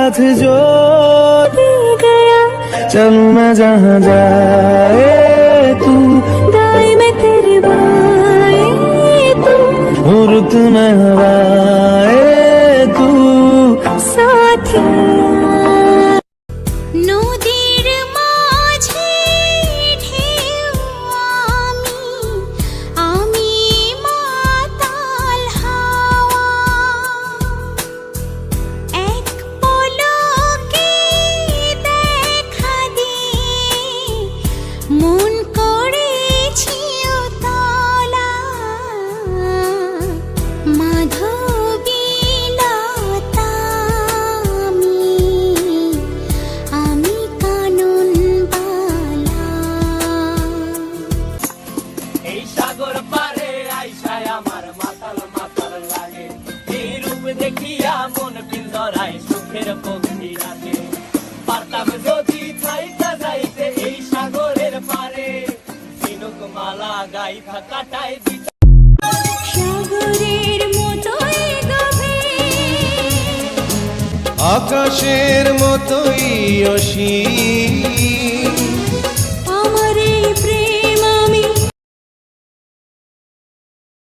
साथ जो गया, चलूं मैं जहाँ जाए तू, दाएं में तेरे बाएं तू, रुत में हवाए तू, साथिया। নদীর মাঝে ঢেউ আমি মাতাল হাওয়া, এক পলকে দেখা দিয়ে মন করেছি উতলা, মাধবীলতা আমি কানন বালা। এই সাগর পারে আইসায় আমার মাতাল মাতাল লাগে, এই রূপ দেখিয়া মন পিঞ্জরায় সুখের পক্ষী রাখে। পারতাম যদি থাইকা যাইতে এই সাগরের পারে, ঝিনুক মালা গাইথা কাটায় দিত। সাগরের মতোই গভীর, আকাশের মতোই অসীম,